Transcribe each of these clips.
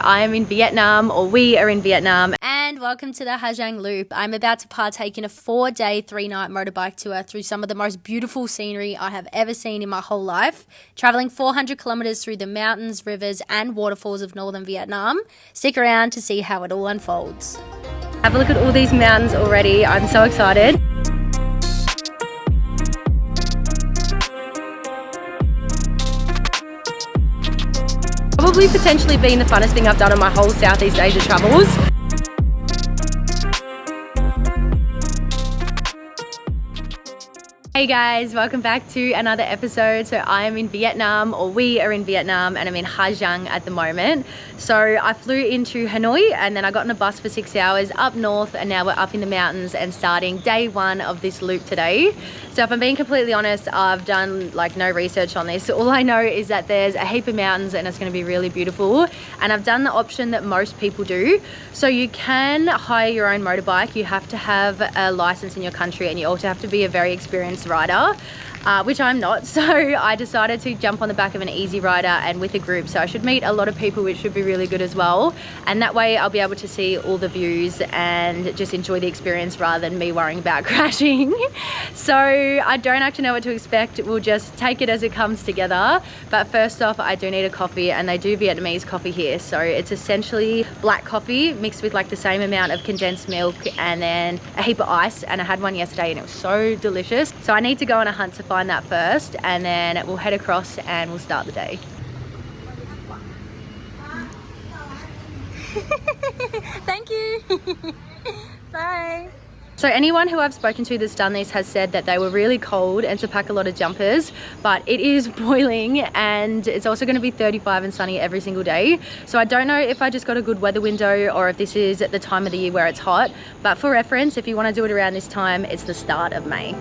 I am in Vietnam, or we are in Vietnam. And welcome to the GIANG Loop. I'm about to partake in a 4-day, 3-night motorbike tour through some of the most beautiful scenery I have ever seen in my whole life, traveling 400 kilometers through the mountains, rivers and waterfalls of northern Vietnam. Stick around to see how it all unfolds. Have a look at all these mountains already. I'm so excited. Probably potentially been the funnest thing I've done on my whole Southeast Asia travels. Hey guys, welcome back to another episode. So I am in Vietnam, or we are in Vietnam, and I'm in Ha Giang at the moment. So I flew into Hanoi and then I got on a bus for 6 hours up north, and now we're up in the mountains and starting day one of this loop today. So if I'm being completely honest, I've done like no research on this. All I know is that there's a heap of mountains and it's going to be really beautiful. And I've done the option that most people do. So you can hire your own motorbike. You have to have a license in your country, and you also have to be a very experienced rider, which I'm not. So I decided to jump on the back of an easy rider and with a group. So I should meet a lot of people, which should be really good as well. And that way I'll be able to see all the views and just enjoy the experience rather than me worrying about crashing. So I don't actually know what to expect. We'll just take it as it comes together. But first off, I do need a coffee, and they do Vietnamese coffee here. So it's essentially black coffee mixed with like the same amount of condensed milk and then a heap of ice. And I had one yesterday and it was so delicious. So I need to go on a hunt to find that first, and then we'll head across and we'll start the day. Thank you. Bye. So anyone who I've spoken to that's done this has said that they were really cold and to pack a lot of jumpers, but it is boiling, and it's also going to be 35 and sunny every single day. So I don't know if I just got a good weather window or if this is at the time of the year where it's hot, but for reference, if you want to do it around this time, it's the start of May.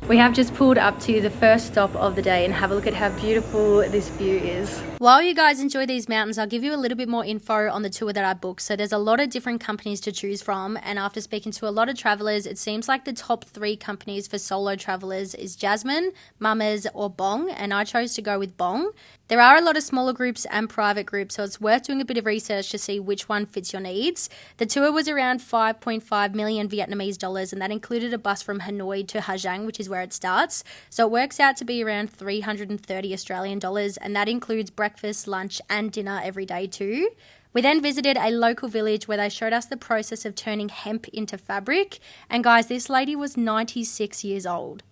We have just pulled up to the first stop of the day, and have a look at how beautiful this view is. While you guys enjoy these mountains, I'll give you a little bit more info on the tour that I booked. So there's a lot of different companies to choose from, and after speaking to a lot of travelers, it seems like the top 3 companies for solo travelers is Jasmine, Mamas or Bong, and I chose to go with Bong. There are a lot of smaller groups and private groups, so it's worth doing a bit of research to see which one fits your needs. The tour was around 5.5 million Vietnamese dollars, and that included a bus from Hanoi to Ha Giang, which is where it starts. So it works out to be around 330 Australian dollars, and that includes breakfast, lunch and dinner every day too. We then visited a local village where they showed us the process of turning hemp into fabric. And guys, this lady was 96 years old.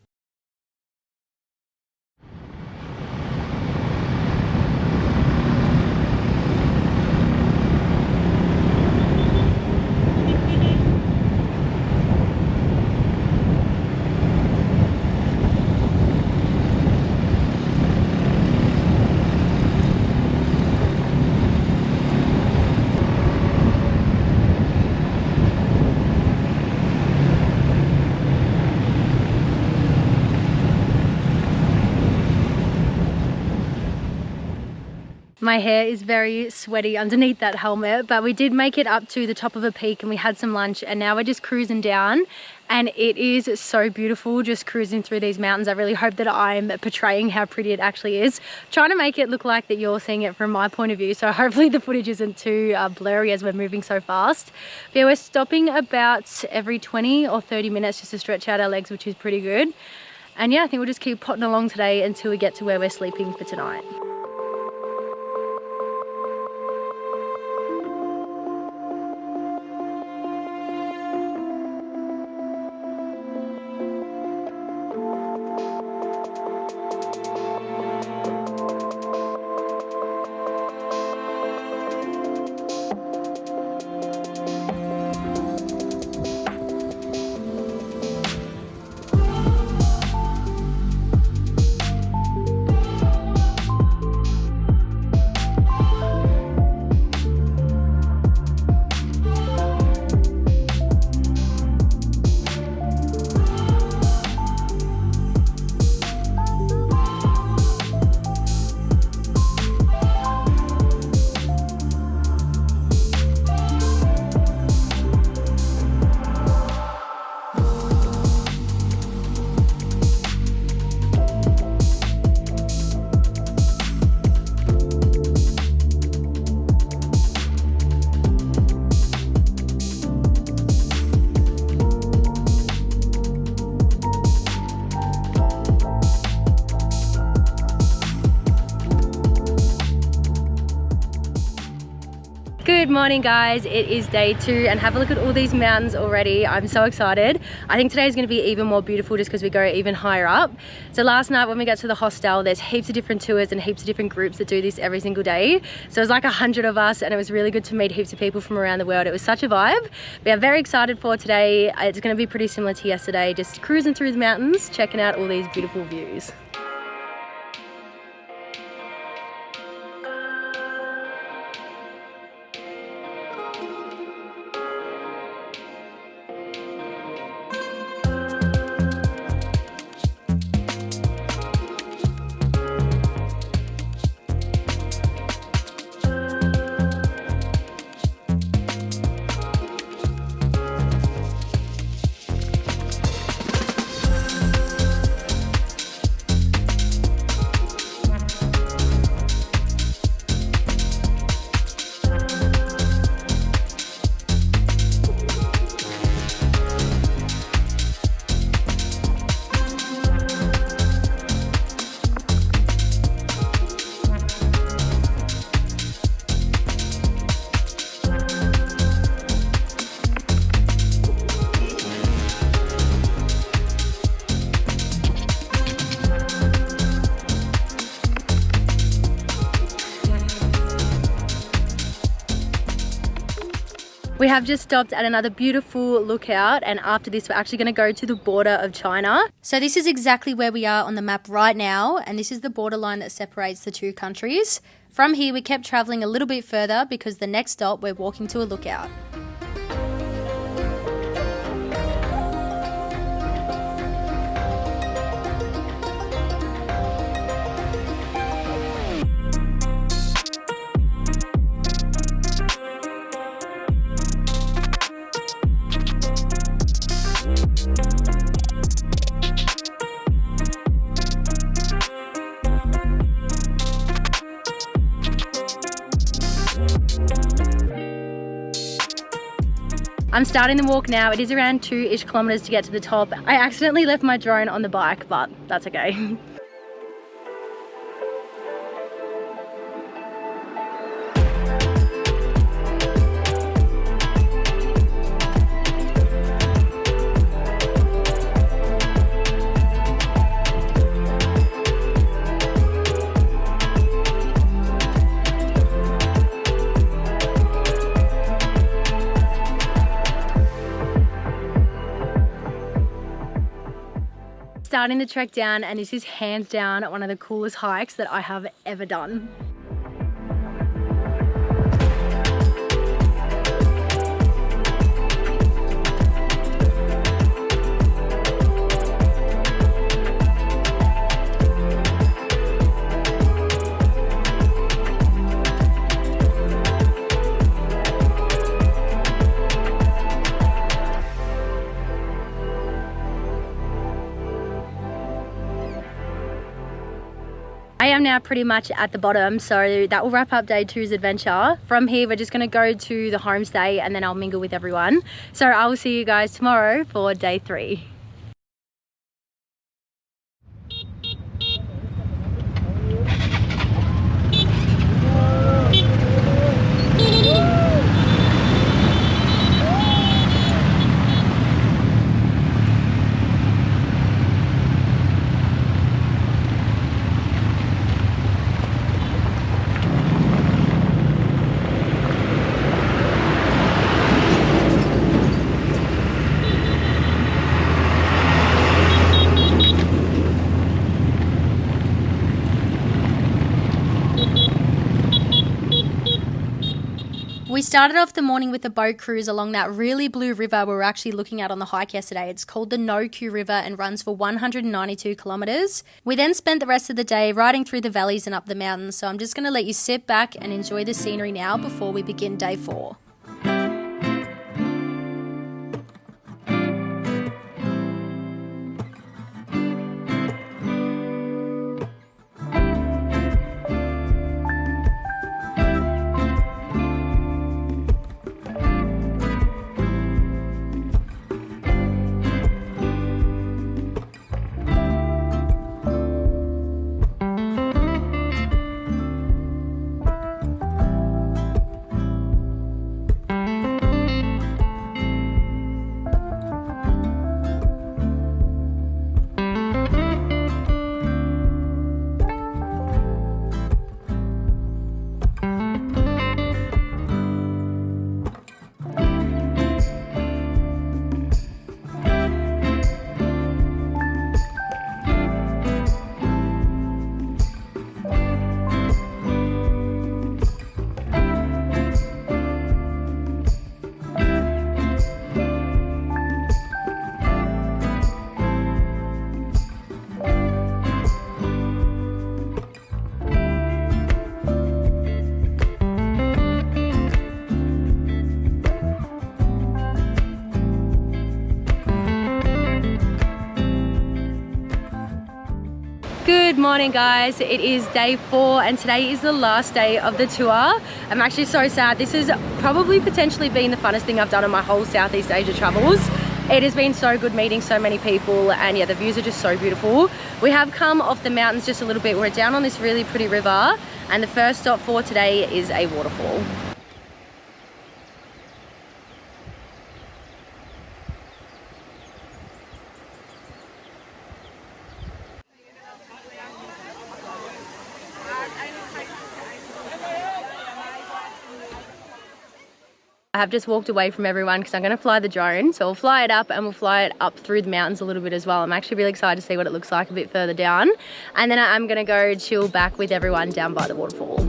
My hair is very sweaty underneath that helmet, but we did make it up to the top of a peak and we had some lunch, and now we're just cruising down, and it is so beautiful just cruising through these mountains. I really hope that I'm portraying how pretty it actually is. Trying to make it look like that you're seeing it from my point of view, so hopefully the footage isn't too blurry as we're moving so fast. But yeah, we're stopping about every 20 or 30 minutes just to stretch out our legs, which is pretty good. And yeah, I think we'll just keep potting along today until we get to where we're sleeping for tonight. Good morning guys, it is day 2 and have a look at all these mountains already. I'm so excited. I think today is going to be even more beautiful just because we go even higher up. So last night when we got to the hostel, there's heaps of different tours and heaps of different groups that do this every single day. So it was like 100 of us and it was really good to meet heaps of people from around the world. It was such a vibe. We are very excited for today. It's going to be pretty similar to yesterday, just cruising through the mountains, checking out all these beautiful views. We have just stopped at another beautiful lookout, and after this we're actually going to go to the border of China. So this is exactly where we are on the map right now, and this is the borderline that separates the two countries. From here we kept travelling a little bit further because the next stop we're walking to a lookout. I'm starting the walk now. It is around 2-ish kilometers to get to the top. I accidentally left my drone on the bike, but that's okay. Starting the trek down, and this is hands down one of the coolest hikes that I have ever done. I am now pretty much at the bottom, so that will wrap up day 2's adventure. From here we're just going to go to the homestay and then I'll mingle with everyone. So I will see you guys tomorrow for day 3. We started off the morning with a boat cruise along that really blue river we were actually looking at on the hike yesterday. It's called the No-Q River and runs for 192 kilometres. We then spent the rest of the day riding through the valleys and up the mountains, so I'm just going to let you sit back and enjoy the scenery now before we begin day 4. morning guys, it is day 4 and today is the last day of the tour. I'm actually so sad. This has probably potentially been the funnest thing I've done on my whole Southeast Asia travels. It has been so good meeting so many people, and yeah, the views are just so beautiful. We have come off the mountains just a little bit. We're down on this really pretty river, and the first stop for today is a waterfall. I have just walked away from everyone because I'm going to fly the drone. So we'll fly it up and we'll fly it up through the mountains a little bit as well. I'm actually really excited to see what it looks like a bit further down. And then I'm going to go chill back with everyone down by the waterfall.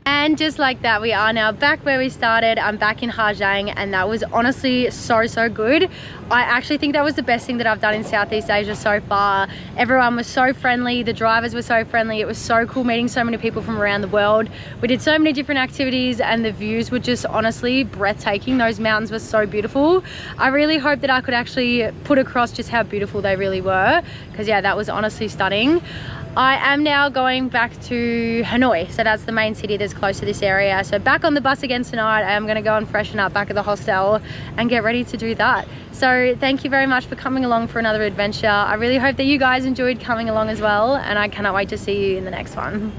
And just like that, we are now back where we started. I'm back in Giang, and that was honestly so good. I actually think that was the best thing that I've done in Southeast Asia so far. Everyone was so friendly, the drivers were so friendly. It was so cool meeting so many people from around the world. We did so many different activities and the views were just honestly breathtaking. Those mountains were so beautiful. I really hope that I could actually put across just how beautiful they really were, because yeah, that was honestly stunning. I am now going back to Hanoi, so that's the main city that's close to this area. So back on the bus again tonight. I'm going to go and freshen up back at the hostel and get ready to do that. So thank you very much for coming along for another adventure. I really hope that you guys enjoyed coming along as well, and I cannot wait to see you in the next one.